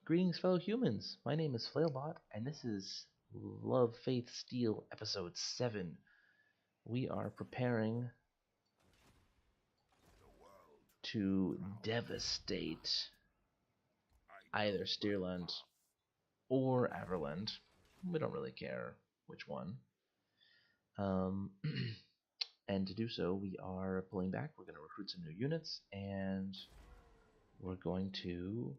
Greetings, fellow humans. My name is Flailbot, and this is Love, Faith, Steel, Episode 7. We are preparing to devastate either Steerland or Averland. We don't really care which one. And to do so, we are pulling back. We're going to recruit some new units, and we're going to...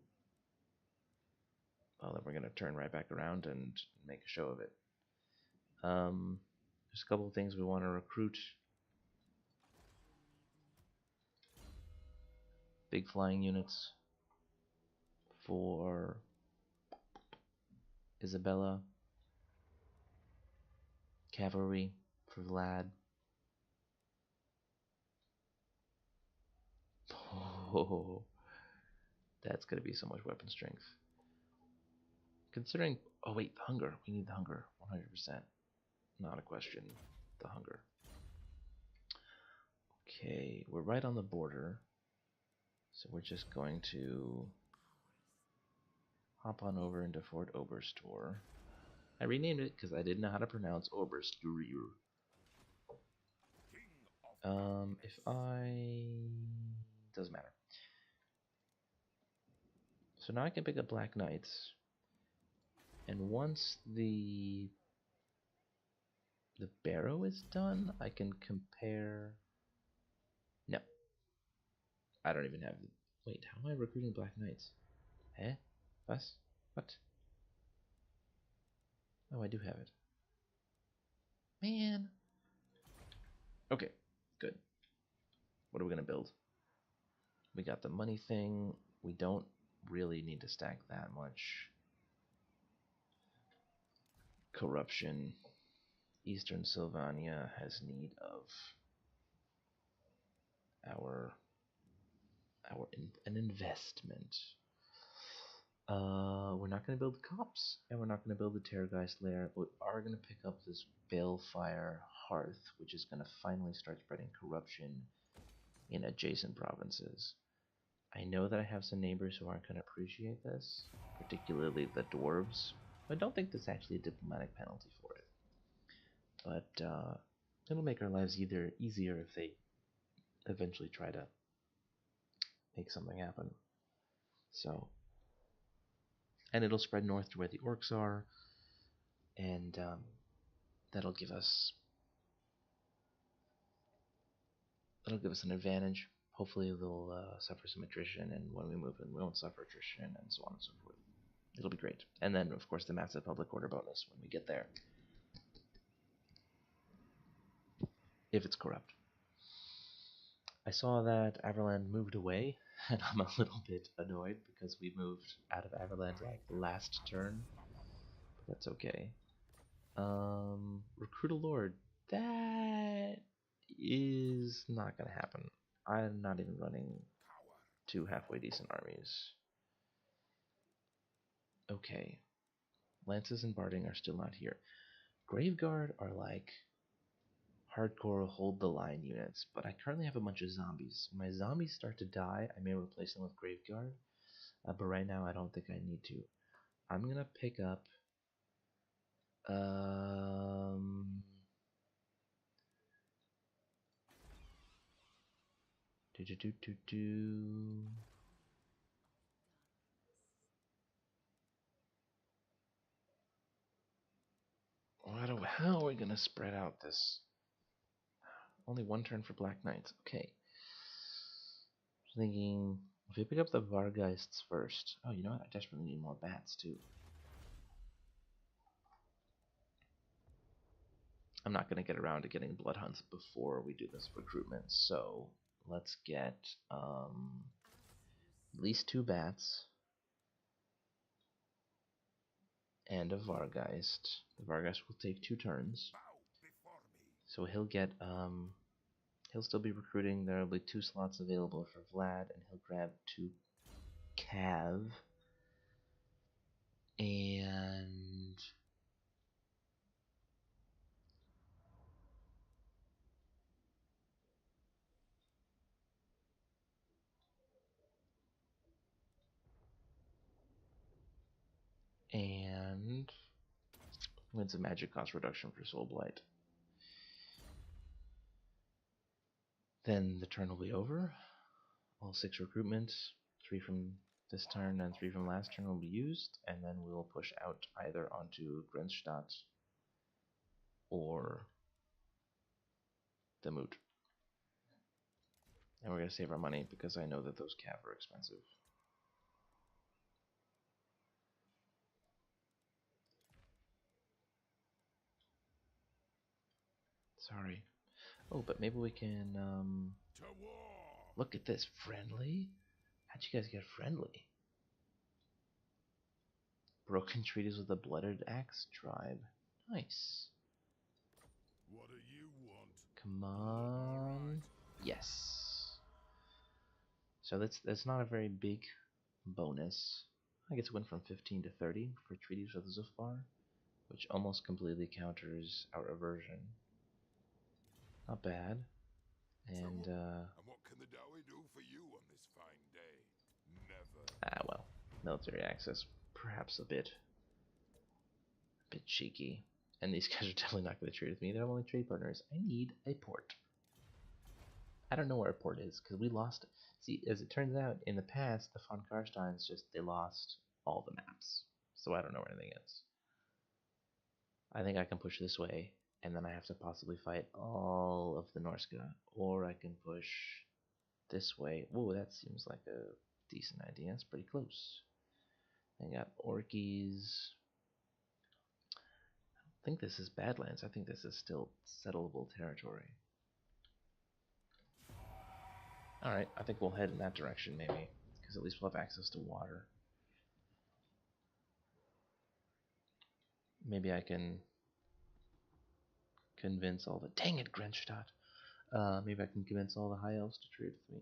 well, then we're going to turn right back around and make a show of it. There's a couple of things we want to recruit. Big flying units for Isabella. Cavalry for Vlad. Oh, that's going to be so much weapon strength. Considering... oh wait, the hunger. We need the hunger. 100%. Not a question. The hunger. Okay, we're right on the border. So we're just going to hop on over into Fort Oberstdorf. I renamed it because I didn't know how to pronounce Oberstdorf. If I... doesn't matter. So now I can pick up Black Knights. And once the barrow is done, I can compare... no. I don't even have... wait, how am I recruiting Black Knights? Eh? What? Oh, I do have it. Man. Okay, good. What are we going to build? We got the money thing. We don't really need to stack that much. Corruption. Eastern Sylvania has need of an investment. We're not going to build cops, and we're not going to build the Terrorgeist lair. We are going to pick up this Balefire Hearth, which is going to finally start spreading corruption in adjacent provinces. I know that I have some neighbors who aren't going to appreciate this, particularly the dwarves. I don't think there's actually a diplomatic penalty for it. But it'll make our lives easier if they eventually try to make something happen. So, and it'll spread north to where the orcs are, and that'll give us an advantage. Hopefully they'll suffer some attrition, and when we move in, we won't suffer attrition, and so on and so forth. It'll be great. And then, of course, the massive public order bonus when we get there. If it's corrupt. I saw that Averland moved away, and I'm a little bit annoyed because we moved out of Averland like last turn. But that's okay. Recruit a lord. That is not going to happen. I'm not even running 2 halfway decent armies. Okay. Lances and Barding are still not here. Graveguard are like hardcore hold the line units, but I currently have a bunch of zombies. When my zombies start to die, I may replace them with Graveguard, but right now I don't think I need to. I'm going to pick up how are we going to spread out this? Only 1 turn for Black Knights. Okay. Thinking, if we pick up the Vargeists first. Oh, you know what? I desperately need more bats, too. I'm not going to get around to getting blood hunts before we do this recruitment, so let's get at least 2 bats and a Vargeist. The Vargeist will take 2 turns, so he'll get he'll still be recruiting. There will be 2 slots available for Vlad, and he'll grab 2 Cav. And And it's a magic cost reduction for Soul Blight. Then the turn will be over. All 6 recruitments, 3 from this turn and 3 from last turn, will be used, and then we will push out either onto Grenzstadt or the Moot. And we're going to save our money because I know that those cav are expensive. Sorry. Oh, but maybe we can, look at this. Friendly? How'd you guys get friendly? Broken treaties with the Blooded Axe tribe. Nice. What do you want? Come on. Yes. So that's not a very big bonus. I guess it went from 15 to 30 for treaties with Zufar, which almost completely counters our aversion. Not bad. And what can the Dowie do for you on this fine day? Never. well, military access, perhaps a bit cheeky. And these guys are definitely not going to trade with me. They're only trade partners. I need a port. I don't know where our port is because we lost. See, as it turns out, in the past, the von Karsteins they lost all the maps, so I don't know where anything is. I think I can push this way, and then I have to possibly fight all of the Norska, or I can push this way. Whoa, that seems like a decent idea. It's pretty close. I got Orkies. I don't think this is Badlands. I think this is still settleable territory. Alright, I think we'll head in that direction maybe, because at least we'll have access to water. Maybe I can convince all the... Dang it, Grenzstadt! Maybe I can convince all the High Elves to trade with me,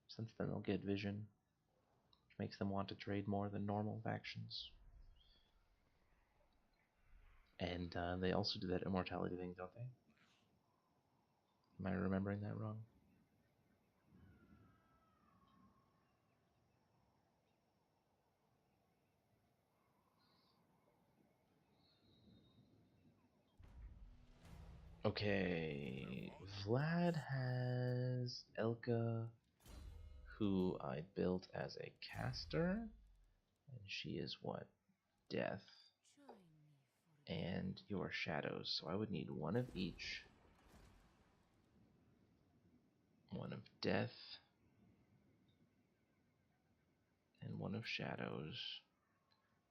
since then they'll get vision, which makes them want to trade more than normal factions. And they also do that immortality thing, don't they? Am I remembering that wrong? Okay, Vlad has Elka, who I built as a caster, and she is what? Death. And your shadows, so I would need one of each. One of death, and one of shadows.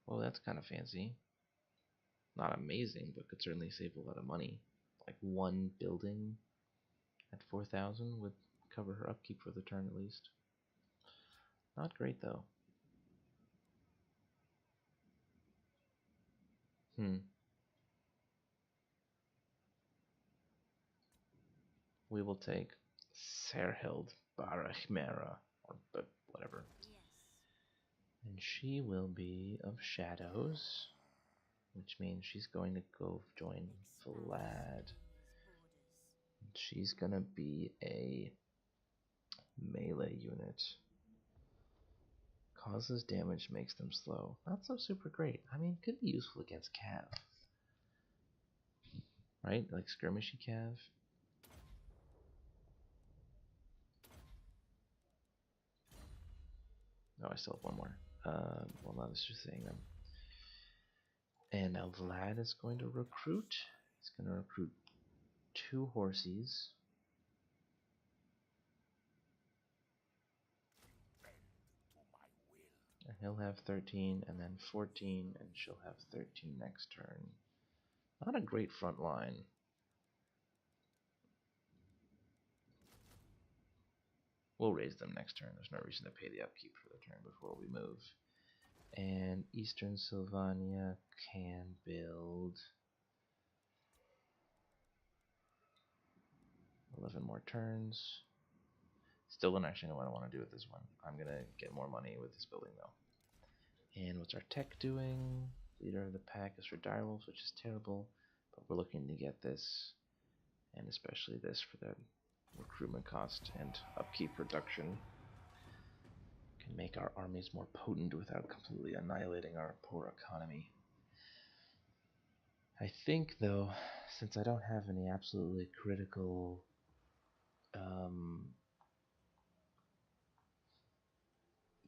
Well, that's kind of fancy. Not amazing, but could certainly save a lot of money. Like one building at 4,000 would cover her upkeep for the turn at least. Not great though. We will take Serhild Barachmera, or whatever. And she will be of shadows, which means she's going to go join Vlad. She's gonna be a melee unit. Causes damage, makes them slow. Not so super great. I mean, could be useful against Cav. Right? Like skirmishy Cav. Oh, I still have one more. Well, now this is just saying them. And now Vlad is going to recruit. He's going to recruit 2 horses. And he'll have 13, and then 14, and she'll have 13 next turn. Not a great front line. We'll raise them next turn. There's no reason to pay the upkeep for the turn before we move. And Eastern Sylvania can build 11 more turns. Still don't actually know what I want to do with this one. I'm going to get more money with this building though. And what's our tech doing? Leader of the pack is for direwolves, which is terrible. But we're looking to get this, and especially this for the recruitment cost and upkeep reduction. Can make our armies more potent without completely annihilating our poor economy. I think, though, since I don't have any absolutely critical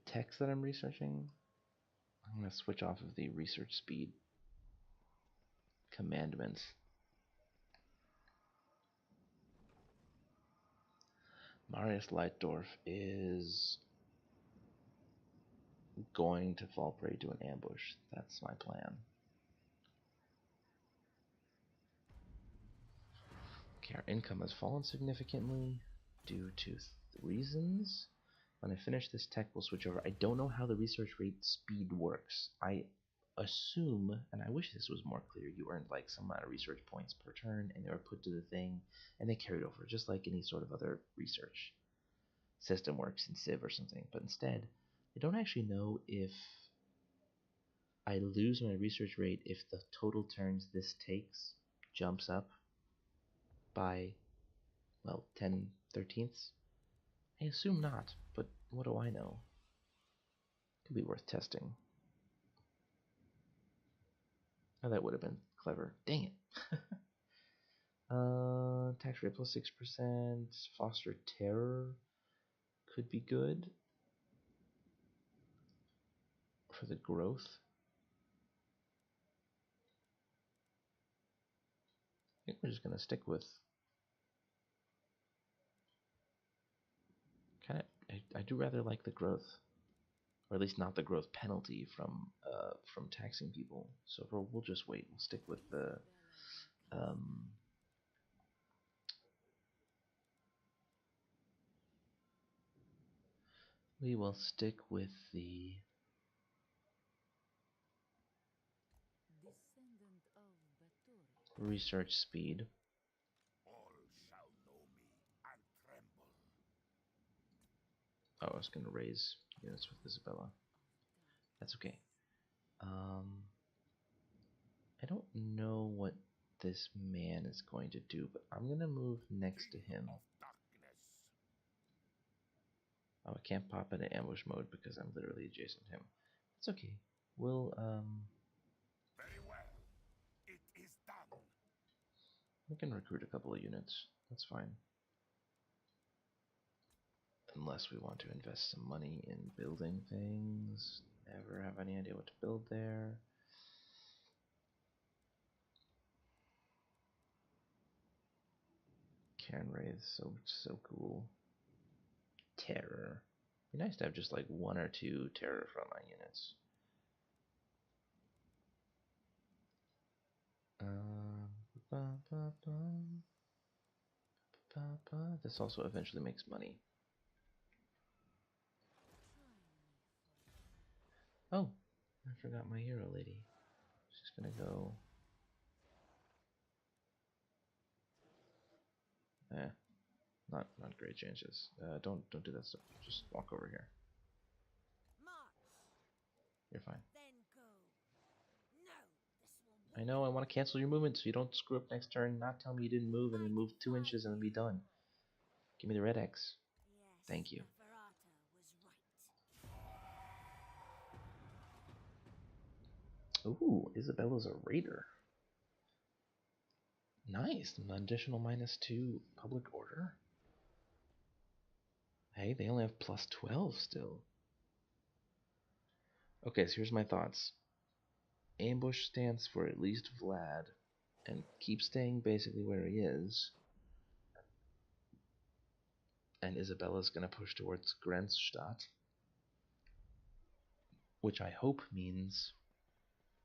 text that I'm researching, I'm going to switch off of the research speed commandments. Marius Leitdorf is going to fall prey to an ambush. That's my plan. Okay, our income has fallen significantly due to reasons. When I finish this tech, we'll switch over. I don't know how the research rate speed works. I assume, and I wish this was more clear, you earned like some amount of research points per turn, and they were put to the thing, and they carried over, just like any sort of other research system works in Civ or something. But instead, I don't actually know if I lose my research rate if the total turns this takes jumps up by, well, 10/13ths. I assume not, but what do I know? Could be worth testing. Oh, that would have been clever. Dang it. Tax rate plus 6%. Foster terror could be good for the growth. I think we're just going to stick with kind of. I do rather like the growth, or at least not the growth penalty from taxing people. So we'll just wait. We'll stick with the we will stick with the research speed. All shall know me and tremble. Oh, I was going to raise units with Isabella. That's okay. I don't know what this man is going to do, but I'm going to move next to him. Oh, I can't pop into ambush mode because I'm literally adjacent to him. It's okay. We'll, Very well. It is done. we can recruit a couple of units. That's fine. Unless we want to invest some money in building things. Never have any idea what to build there. Cairn Wraith, so cool. Terror. Be nice to have just like one or two terror frontline units. This also eventually makes money. Oh, I forgot my hero lady. She's gonna go. Not great chances. Don't do that stuff. Just walk over here. You're fine. I know, I want to cancel your movement so you don't screw up next turn, not tell me you didn't move and then move 2 inches and then be done. Give me the red X. Thank you. Ooh, Isabella's a raider. Nice, an additional -2 public order. Hey, they only have +12 still. Okay, so here's my thoughts. Ambush stands for at least Vlad, and keep staying basically where he is. And Isabella's going to push towards Grenzstadt, which I hope means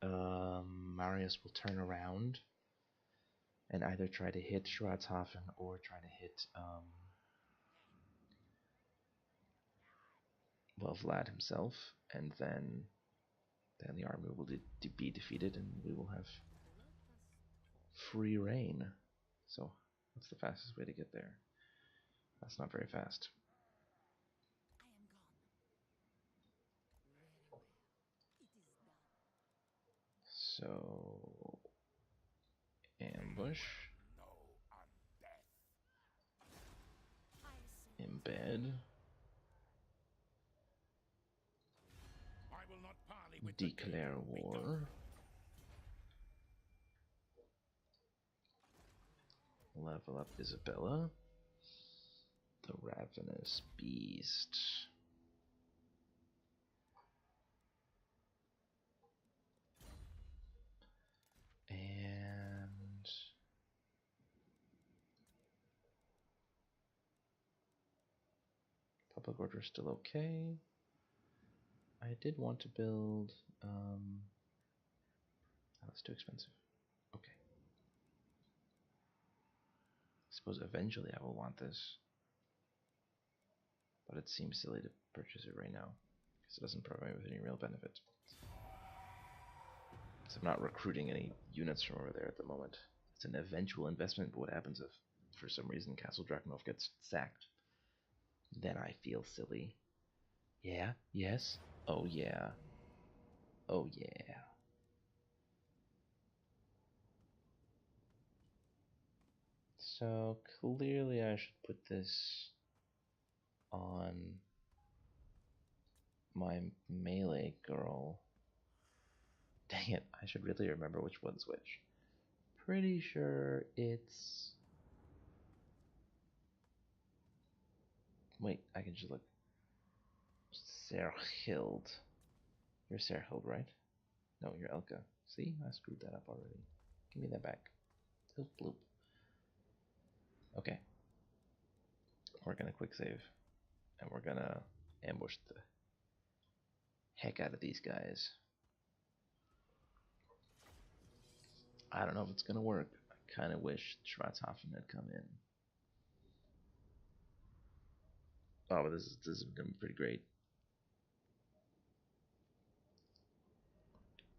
Marius will turn around and either try to hit Schwarzhafen or try to hit well, Vlad himself, and then the army will be defeated and we will have free reign. So what's the fastest way to get there? That's not very fast. So ambush, embed, declare war. Level up Isabella. The Ravenous Beast. And public order is still okay. I did want to build, that's too expensive. Okay. I suppose eventually I will want this. But it seems silly to purchase it right now, because it doesn't provide me with any real benefit. So I'm not recruiting any units from over there at the moment. It's an eventual investment, but what happens if, for some reason, Castle Drakenhof gets sacked? Then I feel silly. Yeah? Yes? Oh yeah. Oh yeah. So clearly I should put this on my melee girl. Dang it, I should really remember which one's which. Pretty sure it's... Wait, I can just look. Serhild. You're Serhild, right? No, you're Elka. See? I screwed that up already. Give me that back. Oop, bloop. Okay. We're gonna quick save. And we're gonna ambush the heck out of these guys. I don't know if it's gonna work. I kinda wish Schwarzhofen had come in. Oh, but this is gonna be pretty great.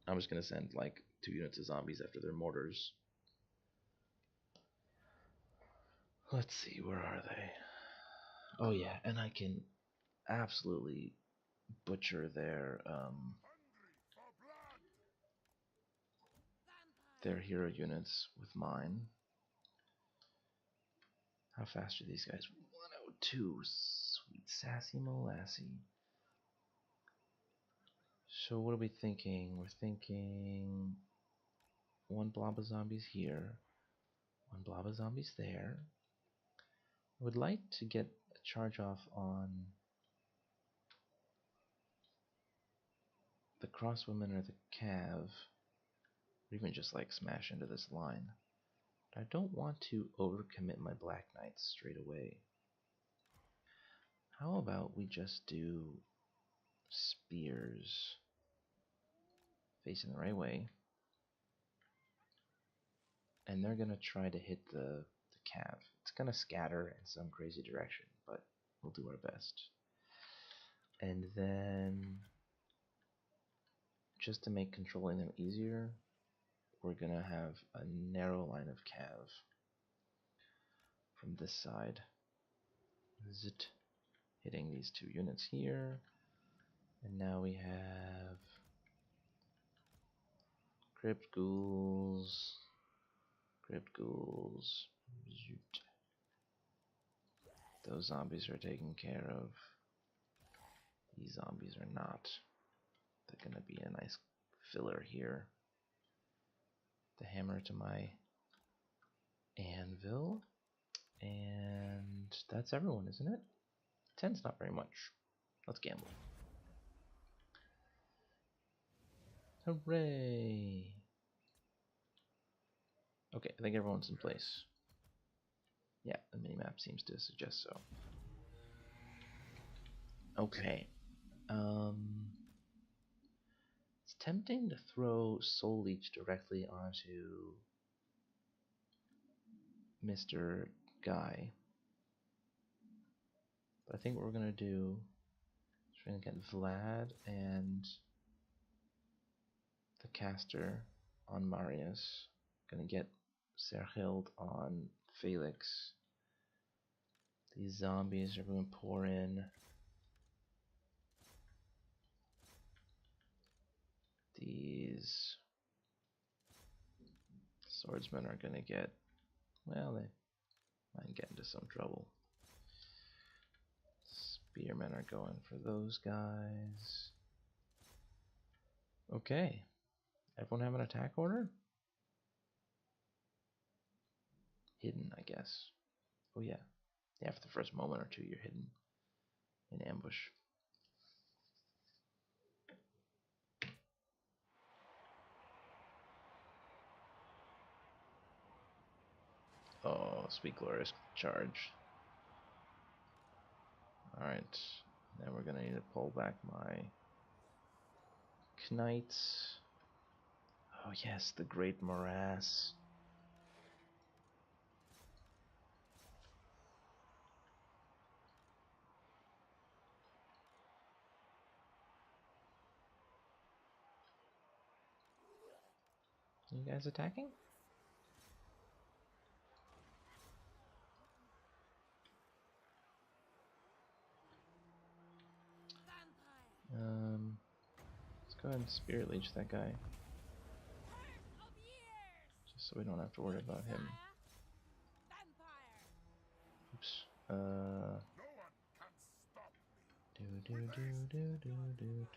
I'm just gonna send like 2 units of zombies after their mortars. Let's see, where are they? Oh yeah, and I can absolutely butcher their hero units with mine. How fast are these guys? 102. Sweet sassy molassie. So what are we thinking? We're thinking 1 blob of zombies here, 1 blob of zombies there. I would like to get a charge off on the crosswoman or the cav, or even just like smash into this line. But I don't want to overcommit my Black Knights straight away. How about we just do spears facing the right way, and they're gonna try to hit the cav. It's gonna scatter in some crazy direction, but we'll do our best. And then, just to make controlling them easier, we're gonna have a narrow line of cav from this side. Zit, hitting these 2 units here, and now we have crypt ghouls. Zoot. Those zombies are taken care of. These zombies are not. They're gonna be a nice filler here. The hammer to my anvil. And that's everyone, isn't it? 10's not very much. Let's gamble. Hooray! Okay, I think everyone's in place. Yeah, the minimap seems to suggest so. Okay. It's tempting to throw Soul Leech directly onto Mr. Guy. But I think what we're gonna do is we're gonna get Vlad and the caster on Marius. Gonna get Serhild on Felix. These zombies are going to pour in. These swordsmen are going to get, well, they might get into some trouble. Spearmen are going for those guys. Okay. Everyone have an attack order? Hidden, I guess. Oh yeah. Yeah, for the first moment or two you're hidden in ambush. Oh, sweet glorious charge. Alright. Now we're gonna need to pull back my knights. Oh yes, the great morass. You guys attacking? Let's go ahead and spirit leech that guy. Just so we don't have to worry about him. Oops. No one can stop me. Do.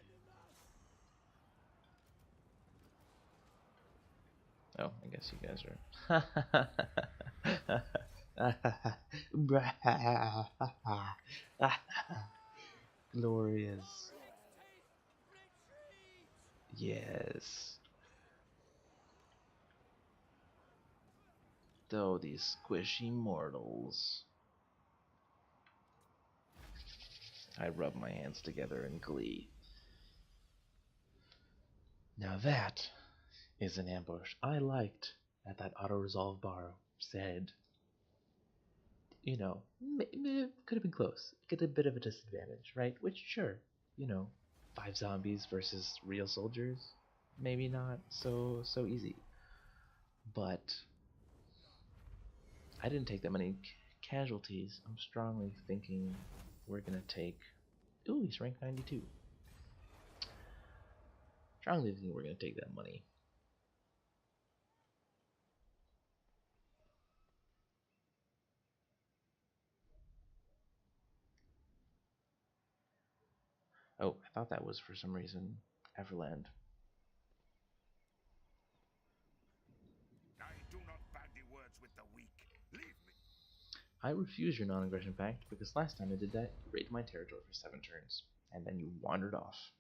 Oh, I guess you guys are. Glorious. Yes. Though these squishy mortals. I rub my hands together in glee. Now that is an ambush. I liked that auto-resolve bar said, you know, could have been close. Get a bit of a disadvantage, right? Which, sure, you know, 5 zombies versus real soldiers, maybe not so easy. But I didn't take that many casualties. I'm strongly thinking we're gonna take. Ooh, he's rank 92. Strongly thinking we're gonna take that money. Oh, I thought that was for some reason Averland. I do not bandy words with the weak. Leave me. I refuse your non-aggression pact because last time I did that, you raided my territory for 7 turns, and then you wandered off.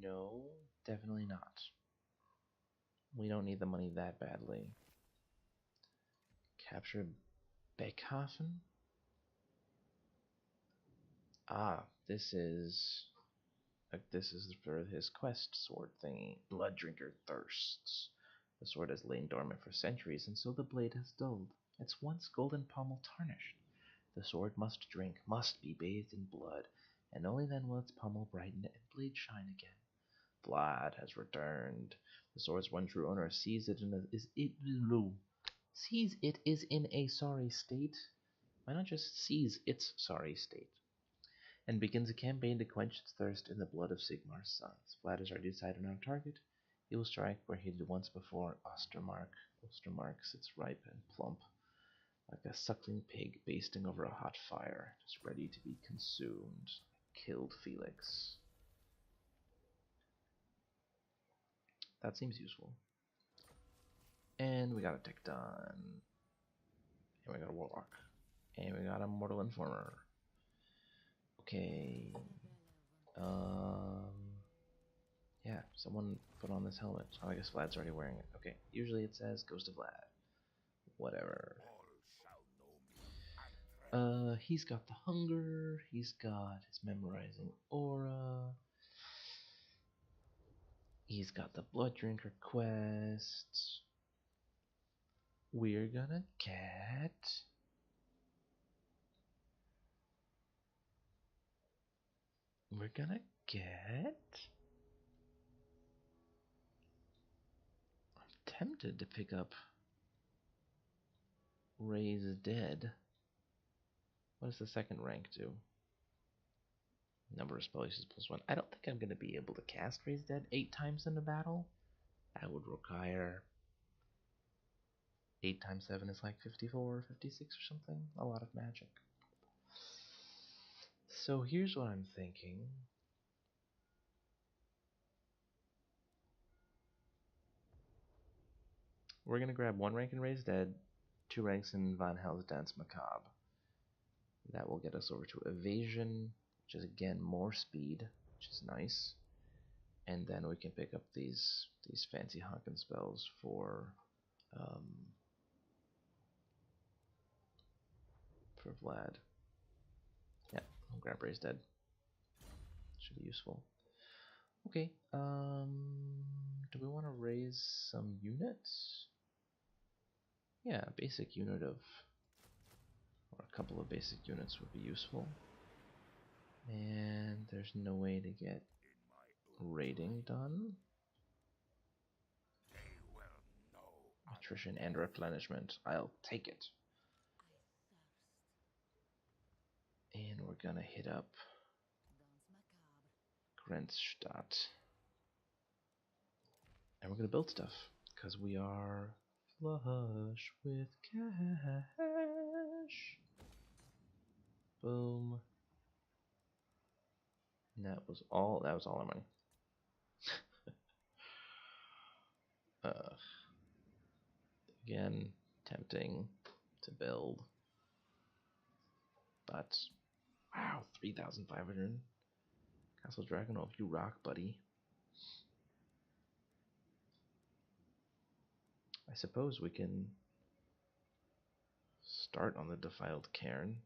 No, definitely not. We don't need the money that badly. Capture Beckhafen? Ah, this is for his quest sword thingy. Blood Drinker thirsts. The sword has lain dormant for centuries, and so the blade has dulled. Its once golden pommel tarnished. The sword must drink, must be bathed in blood, and only then will its pommel brighten and blade shine again. Vlad has returned. The sword's one true owner sees it is in a sorry state. Why not just sees its sorry state? And begins a campaign to quench its thirst in the blood of Sigmar's sons. Vlad is already decided on a target. He will strike where he did once before. Ostermark. Ostermark sits ripe and plump, like a suckling pig basting over a hot fire, just ready to be consumed. Killed Felix. That seems useful. And we got a Tecton. And we got a Warlock. And we got a Mortal Informer. Okay. Yeah, someone put on this helmet. Oh, I guess Vlad's already wearing it. Okay, usually it says Ghost of Vlad. Whatever. All shall know me. He's got the hunger. He's got his memorizing aura. He's got the Blood Drinker quest. We're gonna get. We're gonna get. I'm tempted to pick up Raise Dead. What does the second rank do? Number of spell uses +1. I don't think I'm going to be able to cast Raise Dead 8 times in a battle. That would require 8 times 7 is like 54, 56 or something. A lot of magic. So here's what I'm thinking. We're going to grab 1 rank in Raised Dead, 2 ranks in Von Hell's Dance Macabre. That will get us over to Evasion, which is again more speed, which is nice. And then we can pick up these fancy honkin' spells for Vlad. Yeah, I'll grab Raised Dead. Should be useful. Okay, do we want to raise some units? Yeah, a basic unit of, or a couple of basic units would be useful. And there's no way to get raiding done. Attrition and replenishment. I'll take it. And we're gonna hit up Grenzstadt. And we're gonna build stuff, because we are flush with cash. Boom. And that was all our money. Again, tempting to build. But wow, 3,500. Castle Dragonov, you rock, buddy. I suppose we can start on the Defiled Cairn,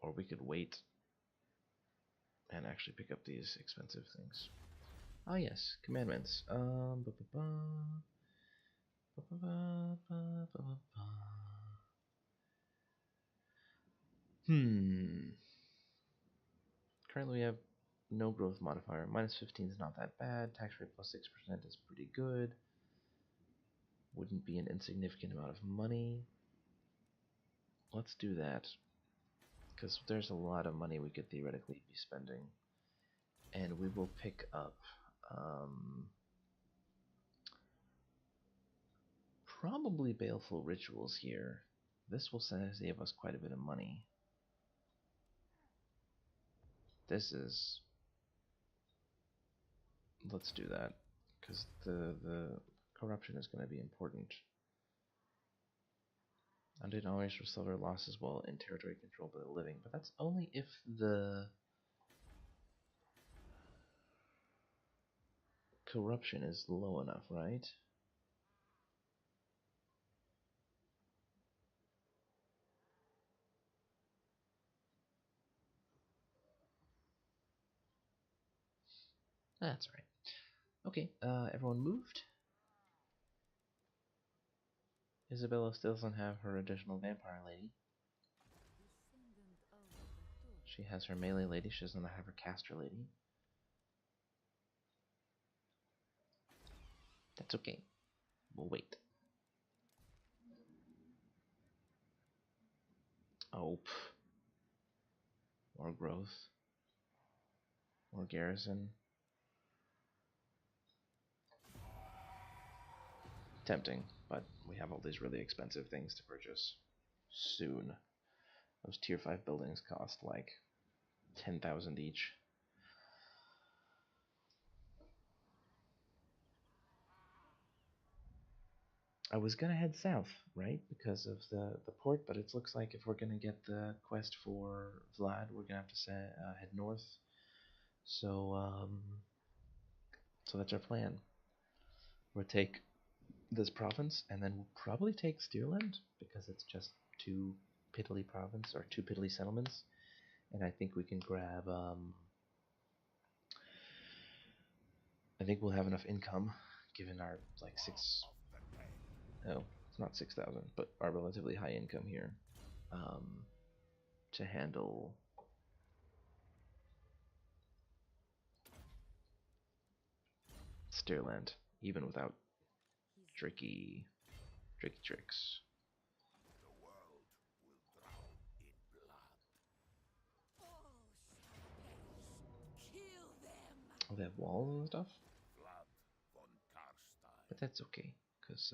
or we could wait and actually pick up these expensive things. Ah yes, commandments. Currently we have no growth modifier. Minus 15 is not that bad. Tax rate plus 6% is pretty good. Wouldn't be an insignificant amount of money. Let's do that, because there's a lot of money we could theoretically be spending. And we will pick up probably Baleful Rituals here. This will save us quite a bit of money. This is... Let's do that, because the corruption is going to be important. Undead always restore losses while in territory controlled by the living, but that's only if the corruption is low enough, right? That's right. Okay, everyone moved? Isabella still doesn't have her additional vampire lady. She has her melee lady, she doesn't have her caster lady. That's okay. We'll wait. Oh, more growth. More garrison. Tempting, but we have all these really expensive things to purchase soon. Those tier 5 buildings cost like 10,000 each. I was gonna head south, right, because of the port, but it looks like if we're gonna get the quest for Vlad, we're gonna have to head north. So, so that's our plan. We'll take this province, and then we'll probably take Steerland, because it's just 2 piddly province, or 2 piddly settlements. And I think we can grab, I think we'll have enough income, given our, like, 6... Oh, it's not 6,000, but our relatively high income here, to handle Steerland, even without tricky tricks. The world will drown in blood. Kill them! Oh, they have walls and stuff? Vlad von Karstein. But that's okay, because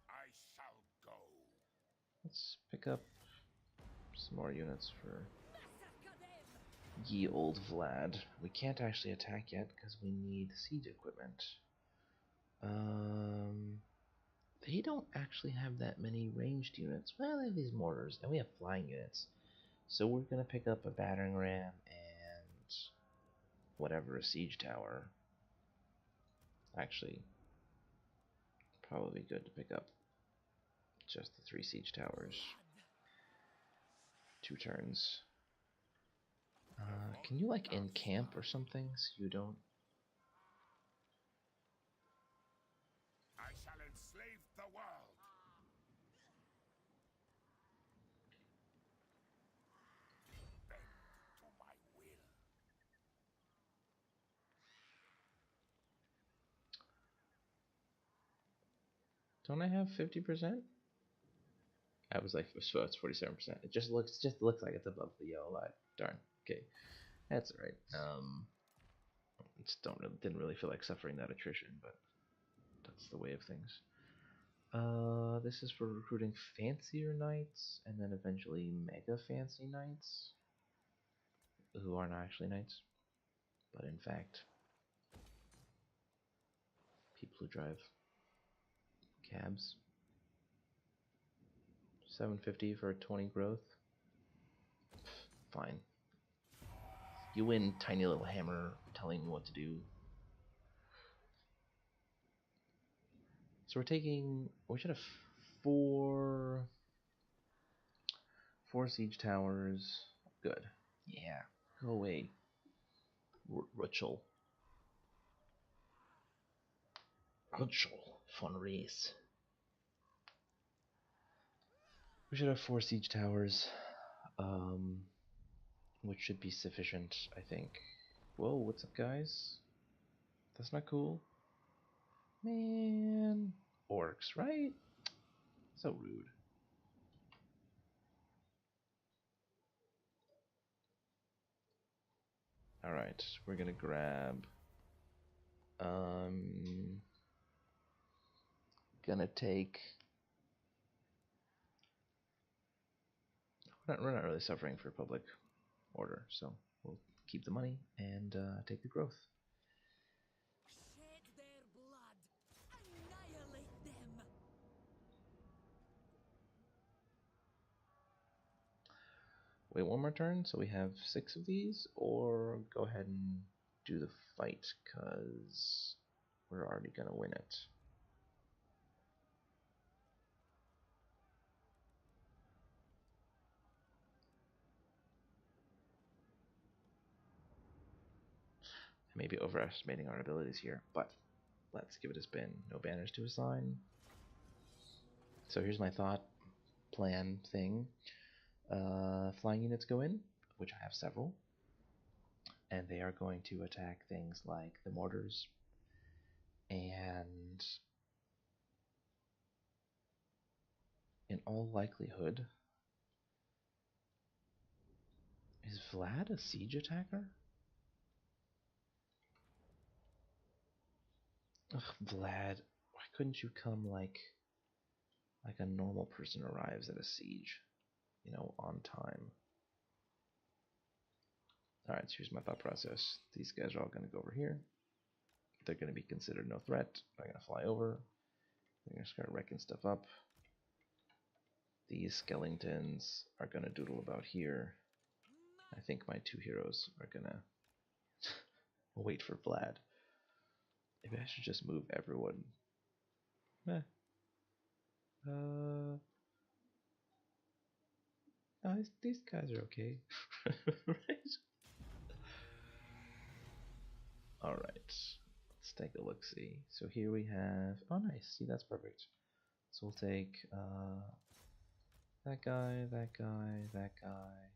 I shall go. let's pick up some more units for ye old Vlad. We can't actually attack yet because we need siege equipment. They don't actually have that many ranged units. Well, they have these mortars, and we have flying units. So we're gonna pick up a battering ram and whatever, a siege tower. Actually, probably good to pick up just the 3 siege towers. 2 turns. Can you like encamp or something so you don't? I shall enslave the world. Bend to my will. Don't I have 50%? I was like, so it's 47%. It just looks like it's above the yellow line. Darn. Okay, that's all right. Just didn't really feel like suffering that attrition, but that's the way of things. This is for recruiting fancier knights, and then eventually mega fancy knights, who aren't actually knights, but in fact, people who drive cabs. 750 for 20 growth. Fine. You win, tiny little hammer telling me what to do. So we should have four siege towers. Good. Yeah. Go away. Rutschel. Von Rees. We should have 4 siege towers. Which should be sufficient, I think. Whoa, what's up, guys? That's not cool. Man. Orcs, right? So rude. Alright, we're gonna grab... Gonna take... We're not really suffering for public order, so we'll keep the money and take the growth. Shed their blood. Annihilate them. Wait one more turn, so we have 6 of these, or go ahead and do the fight, because we're already gonna win it. I may be overestimating our abilities here, but let's give it a spin. No banners to assign. So here's my thought plan thing. Flying units go in, which I have several, and they are going to attack things like the mortars and in all likelihood, is Vlad a siege attacker? Ugh, Vlad, why couldn't you come like a normal person arrives at a siege, you know, on time? Alright, so here's my thought process. These guys are all going to go over here. They're going to be considered no threat. They're going to fly over. They're going to start wrecking stuff up. These skeletons are going to doodle about here. I think my 2 heroes are going to wait for Vlad. Maybe I should just move everyone. No, these guys are okay. Right? Alright. Let's take a look-see. So here we have... Oh, nice. See, that's perfect. So we'll take that guy, that guy, that guy.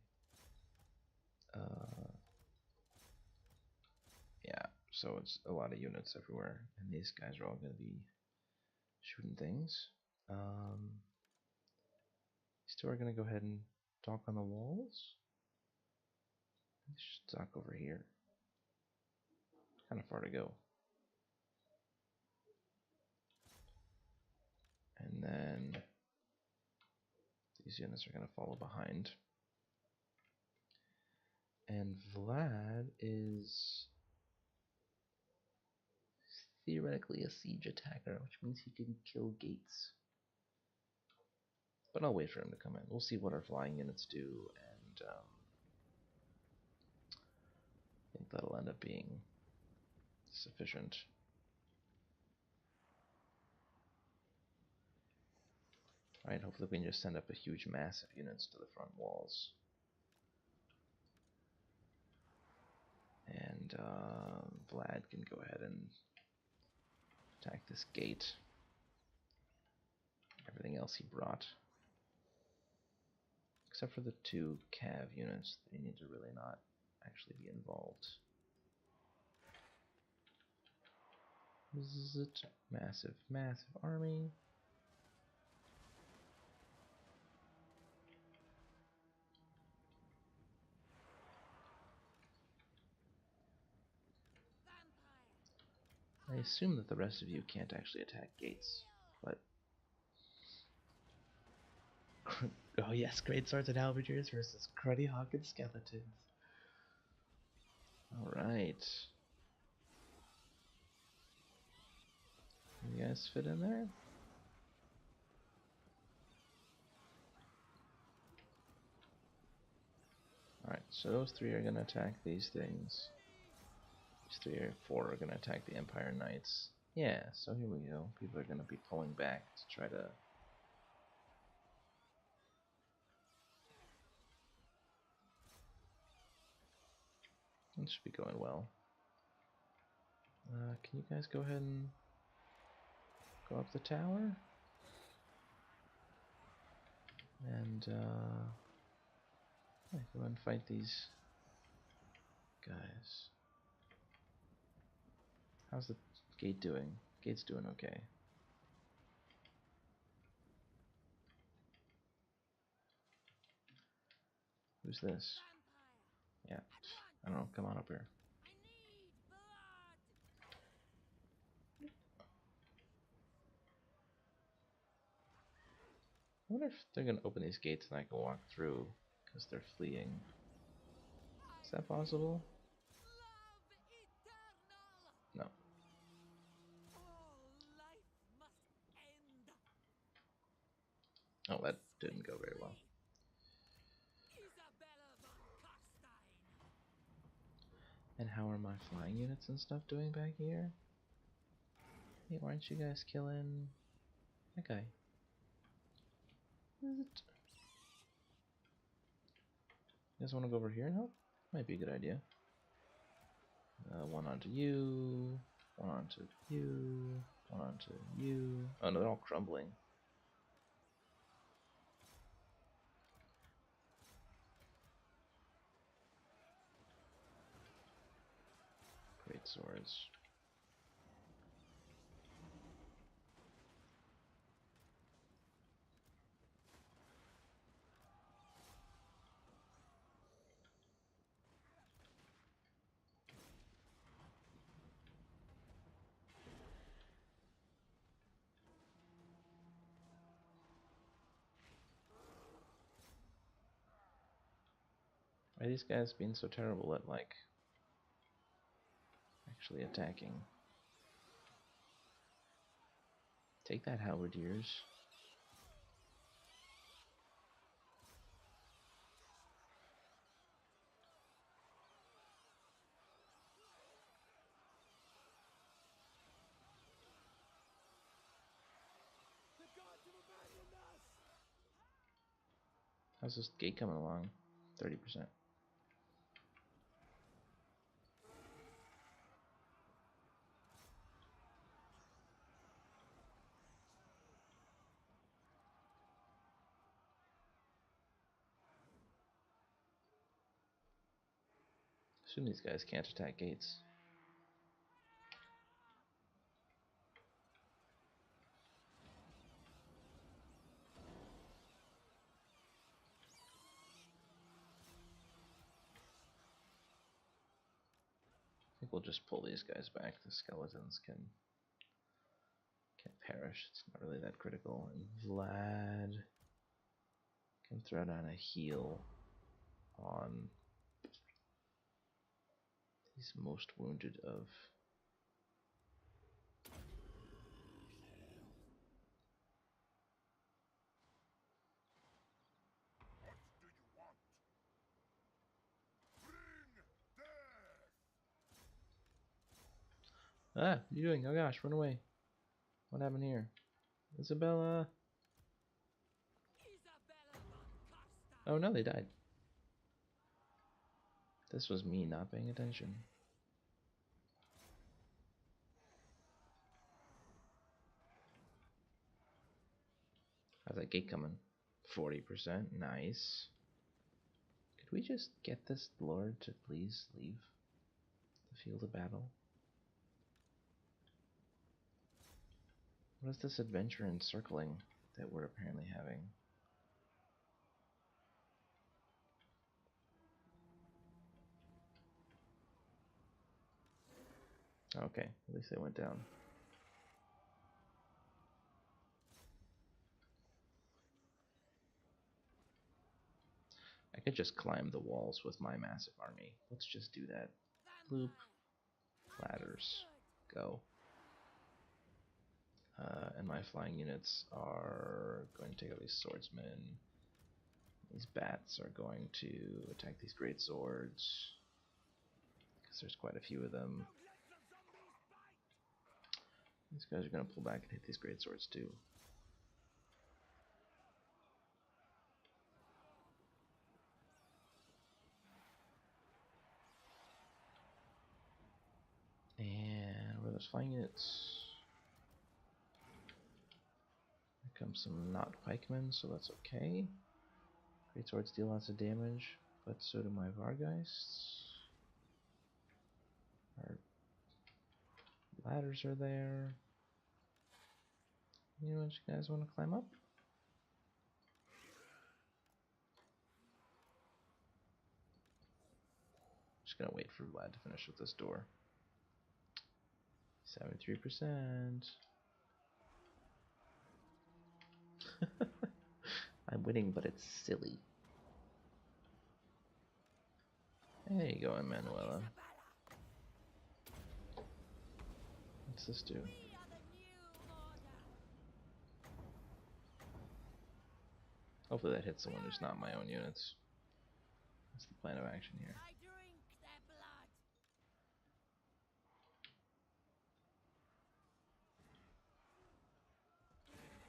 Yeah, so it's a lot of units everywhere. And these guys are all going to be shooting things. These 2 are going to go ahead and dock on the walls. Should dock over here. Kind of far to go. then these units are going to follow behind. And Vlad is theoretically a siege attacker, which means he can kill gates. But I'll wait for him to come in. We'll see what our flying units do, and I think that'll end up being sufficient. Alright, hopefully we can just send up a huge mass of units to the front walls. And Vlad can go ahead and attack this gate. Everything else he brought. Except for the 2 cav units, they need to really not actually be involved. Visit massive, massive army. I assume that the rest of you can't actually attack gates, but... oh yes, great swords and halberdiers versus cruddy hawk and skeletons. Alright. You guys fit in there? Alright, so those 3 are going to attack these things. These 3 or 4 are going to attack the Empire Knights. Yeah, so here we go. People are going to be pulling back to try to... It should be going well. Can you guys go ahead and go up the tower? And, yeah, go ahead and fight these guys. How's the gate doing? Gate's doing okay. Who's this? Yeah, I don't know, come on up here. I wonder if they're gonna open these gates and I can walk through, because they're fleeing. Is that possible? No. Oh, that didn't go very well. And how are my flying units and stuff doing back here? Hey, why aren't you guys killing that guy? What is it? You guys want to go over here and help? Might be a good idea. One onto you, one onto you, one onto you. Oh no, they're all crumbling. Great swords. Why are these guys being so terrible at, like, actually attacking? Take that, halberdiers. How's this gate coming along? 30%. Assume these guys can't attack gates. I think we'll just pull these guys back. The skeletons can perish. It's not really that critical. And Vlad can throw down a heal on these most wounded of. What do you want? Bring death! Ah, what are you doing? Oh gosh, run away. What happened here? Isabella! Isabella von Costa. Oh no, they died. This was me not paying attention. How's that gate coming? 40%. Nice. Could we just get this lord to please leave the field of battle? What is this adventure encircling that we're apparently having? Okay, at least they went down. I could just climb the walls with my massive army. Let's just do that. Loop. Ladders. Go. And my flying units are going to take out these swordsmen. These bats are going to attack these great swords. Because there's quite a few of them. These guys are going to pull back and hit these great swords too. And where are those flying units? Here comes some not pikemen, so that's okay. Great swords deal lots of damage, but so do my Vargeists. Our ladders are there. You guys want to climb up? Just gonna wait for Vlad to finish with this door. 73%. I'm winning, but it's silly. There you go, Emanuela. What's this do? We are the new order. Hopefully that hits someone who's not my own units. That's the plan of action here. I drink their blood.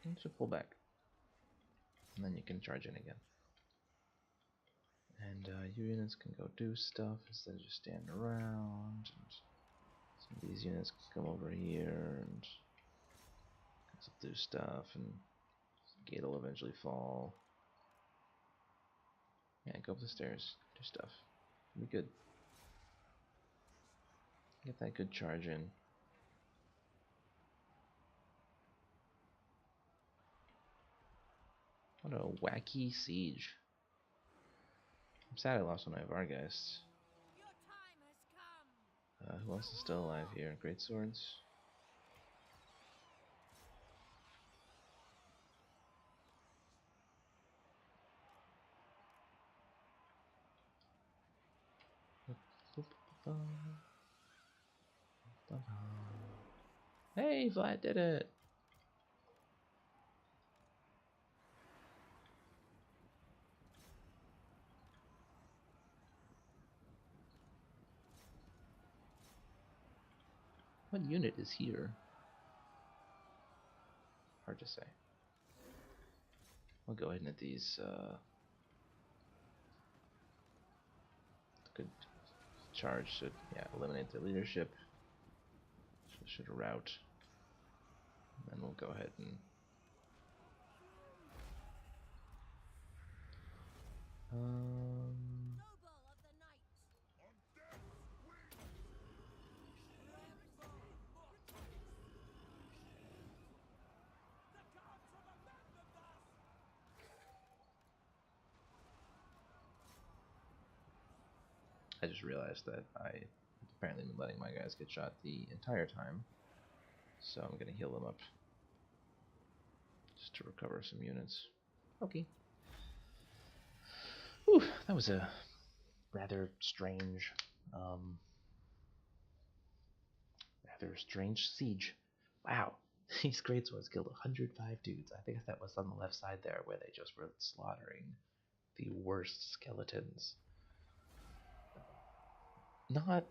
And so pull back. And then you can charge in again. And your units can go do stuff instead of just standing around. And some of these units can come over here and do stuff, and the gate will eventually fall. Yeah, go up the stairs, do stuff. Be good. Get that good charge in. What a wacky siege. I'm sad I lost one of my Vargeists. Your time has come. Who else is still alive here? Great swords. Hey, Vlad did it! What unit is here? Hard to say. We'll go ahead and hit these good charge should eliminate their leadership. Should rout. And then we'll go ahead and Noble of the night. On death's wings! I just realized that I apparently been letting my guys get shot the entire time, so I'm gonna heal them up to recover some units. Okay. Whew, that was a rather strange, um, siege. Wow, these greatswords killed 105 dudes. I think that was on the left side there, where they just were slaughtering the worst skeletons. Not,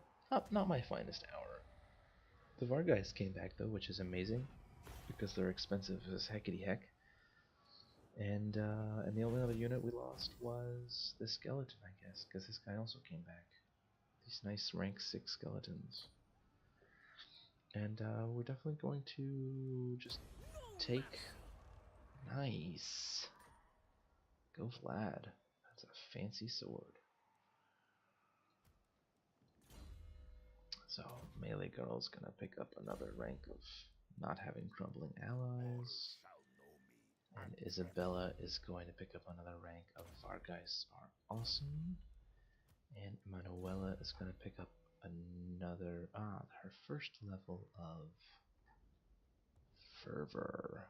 not my finest hour. The Vargeist came back though, which is amazing, because they're expensive as heckety heck. And the only other unit we lost was the skeleton, I guess, because this guy also came back. These nice rank 6 skeletons. And we're definitely going to just take... Nice! Go Vlad. That's a fancy sword. So, Melee Girl's gonna pick up another rank of not having crumbling allies. And Isabella is going to pick up another rank of Vargeists are awesome. And Manuela is going to pick up another, her first level of Fervor,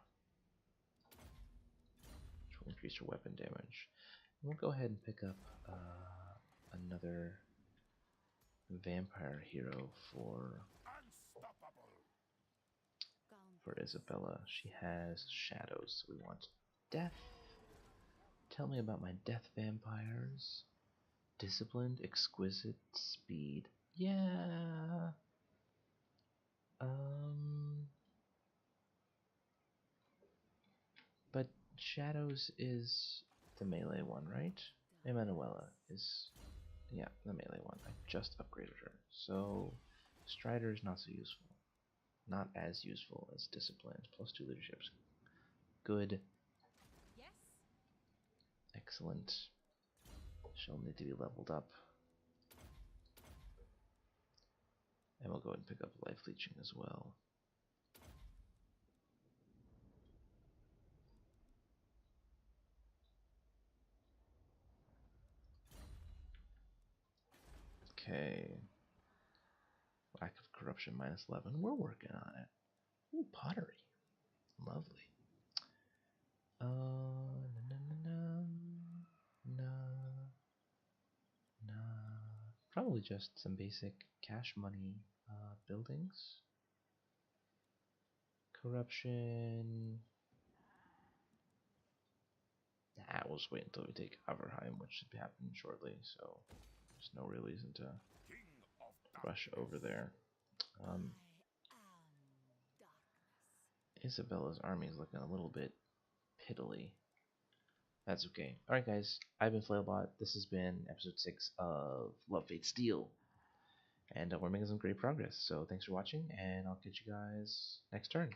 which will increase her weapon damage. And we'll go ahead and pick up another vampire hero for Isabella. She has shadows, so we want death. Tell me about my death vampires. Disciplined, exquisite, speed. Yeah. But Shadows is the melee one, right? Emanuela is, yeah, the melee one. I just upgraded her. So Strider is not so useful. Not as useful as Disciplined. Plus 2 leaderships. Good. Yes. Excellent. She'll need to be leveled up. And we'll go ahead and pick up Life Leeching as well. Okay. Lack of corruption minus 11. We're working on it. Ooh, pottery. Lovely. Na na na na. Na. Na. Probably just some basic cash money buildings. Corruption. Nah, we'll just wait until we take Averheim, which should be happening shortly, so there's no real reason to rush over there. Isabella's army is looking a little bit piddly. That's okay. Alright guys, I've been Flailbot. This has been episode 6 of Love Fate Steel. And we're making some great progress, so thanks for watching, and I'll catch you guys next turn.